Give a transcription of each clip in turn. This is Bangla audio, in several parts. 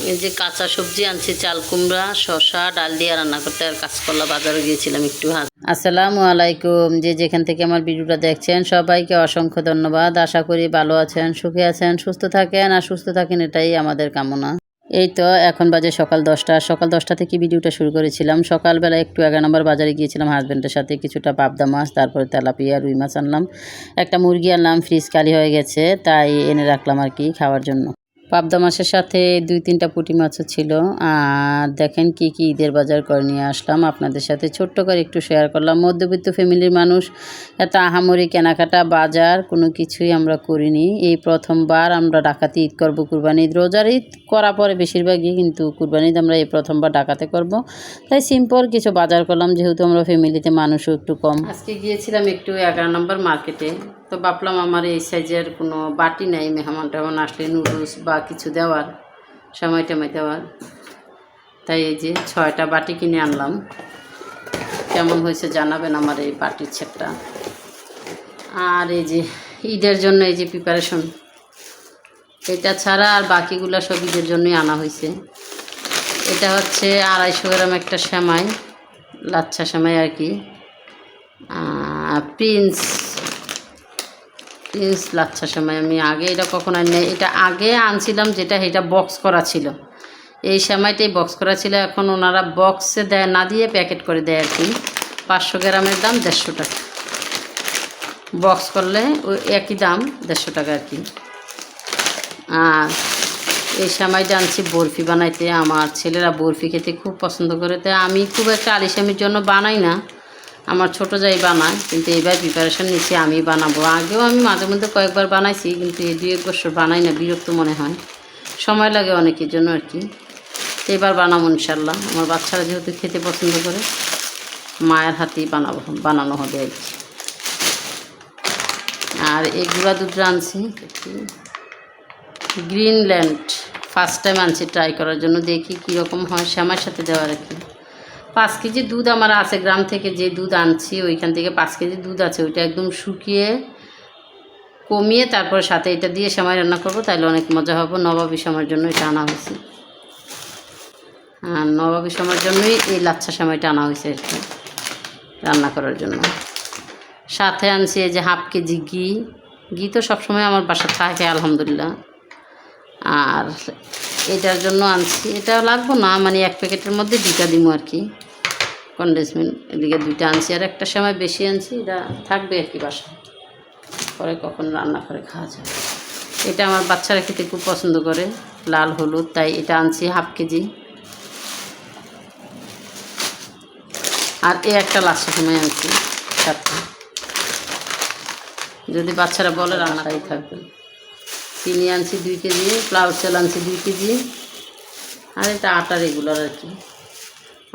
এই যে কাঁচা সবজি আনছি, চাল কুমড়া, শসা, ডাল দিয়ে রান্না করতে, আর কাঁচকলা বাজারে গিয়েছিলাম একটু। আসসালামু আলাইকুম, যে যেখান থেকে আমার ভিডিওটা দেখছেন সবাইকে অসংখ্য ধন্যবাদ। আশা করি ভালো আছেন, সুখে আছেন, সুস্থ থাকেন, আর সুস্থ থাকেন এটাই আমাদের কামনা। এই তো এখন বাজে সকাল 10টা। সকাল 10টা থেকে ভিডিওটা শুরু করেছিলাম। সকালবেলা একটু 11 নম্বর বাজারে গিয়েছিলাম হাজব্যান্ডের সাথে, কিছুটা পাবদা মাছ, তারপরে তেলাপিয়া, রুই মাছ আনলাম, একটা মুরগি আনলাম, ফ্রিজ খালি হয়ে গেছে তাই এনে রাখলাম আর কি খাওয়ার জন্য। পাবদা মাছের সাথে 2-3টা পুঁটি মাছও ছিল। আর দেখেন কি কি ঈদের বাজার করে নিয়ে আসলাম, আপনাদের সাথে ছোট্ট করে একটু শেয়ার করলাম। মধ্যবিত্ত ফ্যামিলির মানুষ, এত আহামরি কেনাকাটা বাজার কোনো কিছুই আমরা করিনি। এই প্রথমবার আমরা ডাকাতি ঈদ করবো, কুরবানি ঈদ। রোজার ঈদ করা পরে বেশিরভাগই, কিন্তু কুরবানি ঈদ আমরা এই প্রথমবার ডাকাতে করব, তাই সিম্পল কিছু বাজার করলাম, যেহেতু আমরা ফ্যামিলিতে মানুষও একটু কম। আজকে গিয়েছিলাম একটু 11 নম্বর মার্কেটে, তো ভাবলাম আমার এই সাইজের কোনো বাটি নাই, মেহমান টেহমান আসলে নুডলস বা কিছু দেওয়ার, সময় টময় দেওয়ার, তাই এই যে 6টা বাটি কিনে আনলাম। কেমন হয়েছে জানাবেন আমার এই বাটির সেটটা। আর এই যে ঈদের জন্য এই যে প্রিপারেশন, এটা ছাড়া আর বাকিগুলো সব ঈদের জন্যই আনা হয়েছে। এটা হচ্ছে 250 গ্রাম একটা সেমাই, লাচ্ছা সেমাই আর কি, প্রিন্স লাচ্ছা সেমাই। আমি আগে এটা কখনো নেই, এটা আগে আনছিলাম যেটা, এটা বক্স করা ছিল, এই সেমাইটাই বক্স করা ছিল। এখন ওনারা বক্সে দেয় না, দিয়ে প্যাকেট করে দেয় আর কি। 500 গ্রামের দাম 150 টাকা, বক্স করলে ওই একই দাম 150 টাকা আর কি। আর এই সেমাইটা আনছি বরফি বানাইতে, আমার ছেলেরা বরফি খেতে খুব পছন্দ করে, তাই আমি খুব একটা আলিশামির জন্য বানাই না, আমার ছোটো যাই বানায়, কিন্তু এইবার প্রিপারেশান নিচ্ছি আমি বানাবো। আগেও আমি মাঝে মধ্যে কয়েকবার বানাইছি, কিন্তু এই 2-1 বছর বানাই না, বিরক্ত মনে হয়, সময় লাগে অনেকের জন্য আর কি। এবার বানাবো ইনশাল্লাহ, আমার বাচ্চারা যেহেতু খেতে পছন্দ করে, মায়ের হাতেই বানানো হবে আর কি। আর এই গুঁড়া দুধটা আনছি গ্রিনল্যান্ড, ফার্স্ট টাইম আনছি ট্রাই করার জন্য, দেখি কীরকম হয় সেমাইয়ের সাথে দেওয়ার আর কি। 5 কেজি দুধ আমার আছে, গ্রাম থেকে যে দুধ আনছি ওইখান থেকে 5 কেজি দুধ আছে, ওইটা একদম শুকিয়ে কমিয়ে তারপর সাথে এটা দিয়ে সেমাই রান্না করবো, তাহলে অনেক মজা হবে। নবাবী সময়ের জন্য এটা আনা হয়েছে, আর নবাবী সময়ের জন্যই এই লাচ্ছা সেমাইটা আনা হয়েছে আর কি, রান্না করার জন্য। সাথে আনছি এই যে 1/2 কেজি ঘি তো সবসময় আমার বাসা থাকে আলহামদুলিল্লাহ। আর এটার জন্য আনছি, এটা লাগবো না, মানে 1 প্যাকেটের মধ্যে 2টা দিব আর কি, কনডেন্স মিল্ক, এদিকে 2টা আনছি, আর একটা সময় বেশি আনছি, এটা থাকবে আর কি বাসায়, পরে কখন রান্না করে খাওয়া যাবে। এটা আমার বাচ্চারা খেতে খুব পছন্দ করে, লাল হলুদ, তাই এটা আনছি 1/2 কেজি। আর এই একটা লাচ্ছা সেমাই আনছি সাথে, যদি বাচ্চারা বলে রান্নাটাই থাকবে। চিনি আনছি 2 কেজি, ফ্লাওয়ার চাল আনছি 2 কেজি, আর এটা আটা রেগুলার আর কি।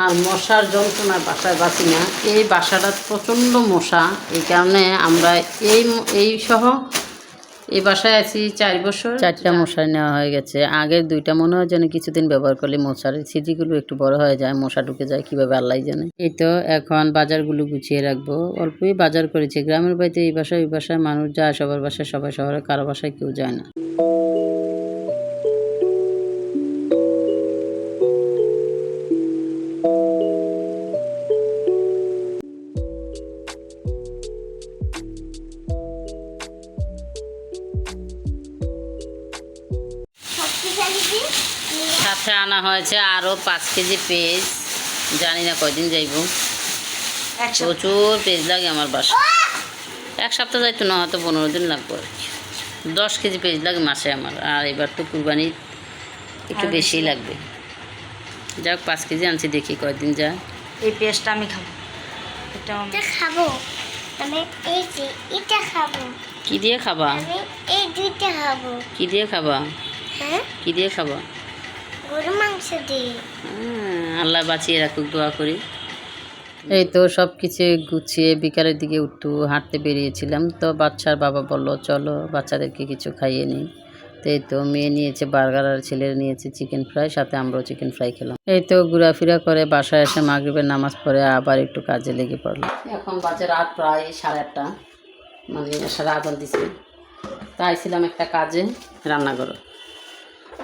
আর মশার যন্ত্রণা বাসায় বাঁচি না, এই বাসাটা প্রচণ্ড মশা, এই কারণে আমরা এই সহ এই বাসায় আছি 4 বছর, 4টা মশারি নেওয়া হয়ে গেছে। আগের 2টা মনে হয় যেন কিছুদিন ব্যবহার করলে মশারির ছিদ্রগুলো একটু বড় হয়ে যায়, মশা ঢুকে যায় কীভাবে আল্লাহ জানে। এই তো এখন বাজারগুলো গুছিয়ে রাখবো, অল্পই বাজার করেছি। গ্রামের বাড়িতে এই বাসায় ওই বাসায় মানুষ যায়, সবার বাসায় সবাই, শহরে কারো বাসায় কেউ যায় না। সাথে আনা হয়েছে আরও 5 কেজি পেঁয়াজ, জানি না কয়দিন যাইব, প্রচুর পেঁয়াজ লাগে আমার বাসা। 1 সপ্তাহ যাইতো না, হয়তো 15 দিন লাগবে আর কি। 10 কেজি পেঁয়াজ লাগে মাসে আমার, আর এবার তো কুরবানি একটু বেশিই লাগবে। যাক 5 কেজি আনছি, দেখি কয়দিন যায়। এই পেঁয়াজটা আমি খাবো, এটা খাবো, আমি এই যে এটা খাবো। কি দিয়ে খাবা? আমি এই 2টা খাবো। কি দিয়ে খাবা? হ্যাঁ, কি দিয়ে খাবা? গরু মাংস দিয়ে। আল্লাহ বাঁচিয়ে রাখুক, দোয়া করি। এই তো সব কিছু গুছিয়ে বিকালের দিকে একটু হাঁটতে বেরিয়েছিলাম, তো বাচ্চার বাবা বলল চলো বাচ্চাদেরকে কিছু খাইয়ে নিই। তো এই তো মেয়ে নিয়েছে বার্গার, আর ছেলে নিয়েছে চিকেন ফ্রাই, সাথে আমরাও চিকেন ফ্রাই খেলাম। এই তো ঘোরাফেরা করে বাসায় এসে মাগরিবের নামাজ পড়ে আবার একটু কাজে লেগে পড়লাম। এখন বাজে রাত প্রায় 8:30, মানে সারা আগুন দিচ্ছে, তাই ছিলাম একটা কাজে রান্নাঘরে।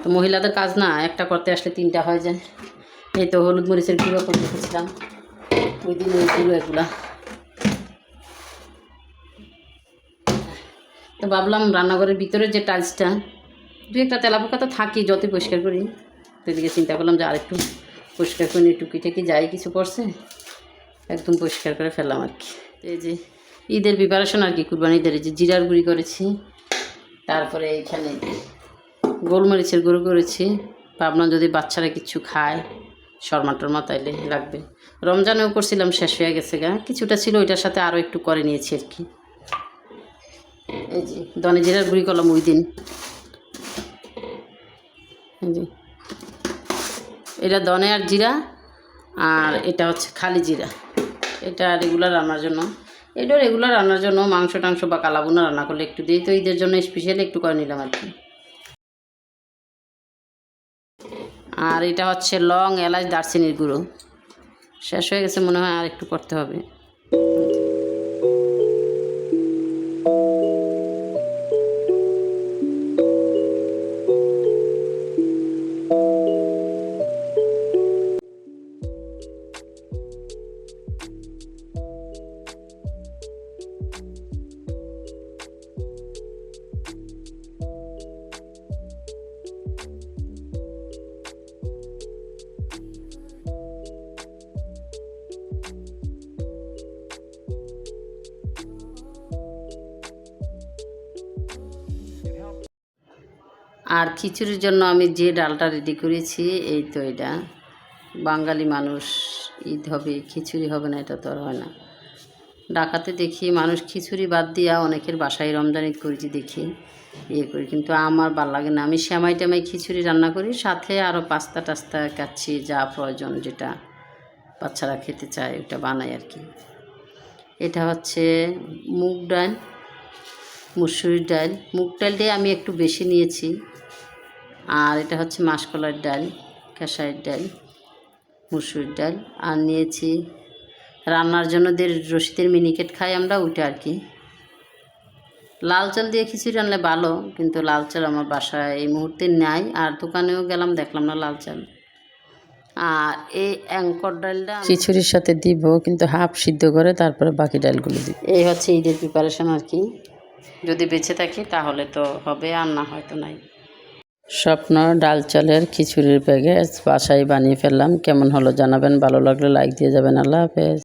তো মহিলাদের কাজ না, একটা করতে আসলে 3টা হয়ে যায়। এই তো হলুদ মরিচের গুঁড়ো করে রেখেছিলাম ওই দিন, ওই গুঁড়ো এগুলা। তো ভাবলাম রান্নাঘরের ভিতরে যে টাইলসটা, 2-একটা তেলাপোকা তো থাকি যতই পরিষ্কার করি, তো এদিকে চিন্তা করলাম যে আরেকটু পরিষ্কার করে নিয়ে টুকিটাকি যাই কিছু করছে একদম পরিষ্কার করে ফেললাম আর কি। এই যে ঈদের প্রিপারেশন আর কি, কুরবানি ঈদের যে জিরার গুঁড়ি করেছি, তারপরে এইখানে গোলমরিচের গুঁড়ো করেছি। ভাবলাম যদি বাচ্চারা কিছু খায় শর্মা টর্মা তাইলে লাগবে। রমজানেও করছিলাম, শেষ হয়ে গেছে গা, কিছুটা ছিল, ওইটার সাথে আরও একটু করে নিয়েছি আর কি। এই যে ধনে জিরার গুঁড়ি করলাম ওই দিন। এই যে এটা ধনে আর জিরা, আর এটা হচ্ছে খালি জিরা। এটা রেগুলার রান্নার জন্য, এটা রেগুলার রান্নার জন্য মাংস টাংস বা কালাবুনা রান্না করলে একটু দিই, তো ঈদের জন্য স্পেশালি একটু করে নিলাম আর কি। আর এটা হচ্ছে লং, এলাচ, দারচিনির গুঁড়ো। শেষ হয়ে গেছে মনে হয়, আর একটু করতে হবে। আর খিচুড়ির জন্য আমি যে ডালটা রেডি করেছি, এই তো এটা বাঙালি মানুষ, ঈদ হবে খিচুড়ি হবে না, এটা তো আর হয় না। ঢাকাতে দেখি মানুষ খিচুড়ি বাদ দিয়া অনেকের বাসায় রমজান ঈদ করেছি দেখি ইয়ে করি, কিন্তু আমার ভাল লাগে না। আমি সেমাই টেমাই খিচুড়ি রান্না করি, সাথে আরও পাস্তা টাস্তা কাচ্ছি, যা প্রয়োজন যেটা বাচ্চারা খেতে চায় ওটা বানাই আর কি। এটা হচ্ছে মুগ ডাল, মুসুরির ডাল। মুগ ডালটাই আমি একটু বেশি নিয়েছি। আর এটা হচ্ছে মাসকলাইয়ের ডাল, খেসারির ডাল, মুসুরির ডাল। আর নিয়েছি রান্নার জন্য রশিদের মিনিকেট খাই আমরা, ওইটা আর কি। লাল চাল দিয়ে খিচুড়ি রান্নলে ভালো, কিন্তু লাল চাল আমার বাসায় এই মুহূর্তে নাই, আর দোকানেও গেলাম দেখলাম না লাল চাল। আর এই অ্যাঙ্কর ডালটা খিচুড়ির সাথে দিব, কিন্তু হাফ সিদ্ধ করে তারপরে বাকি ডালগুলো দিব। এই হচ্ছে ঈদের প্রিপারেশন আর কি। যদি বেঁচে থাকি তাহলে তো হবে, আর না হয়তো নাই। স্বপ্ন ডাল চালের খিচুড়ির প্যাকেজ বাসায় বানিয়ে ফেললাম। কেমন হলো জানাবেন, ভালো লাগলে লাইক দিয়ে যাবেন। আল্লাহ হাফেজ।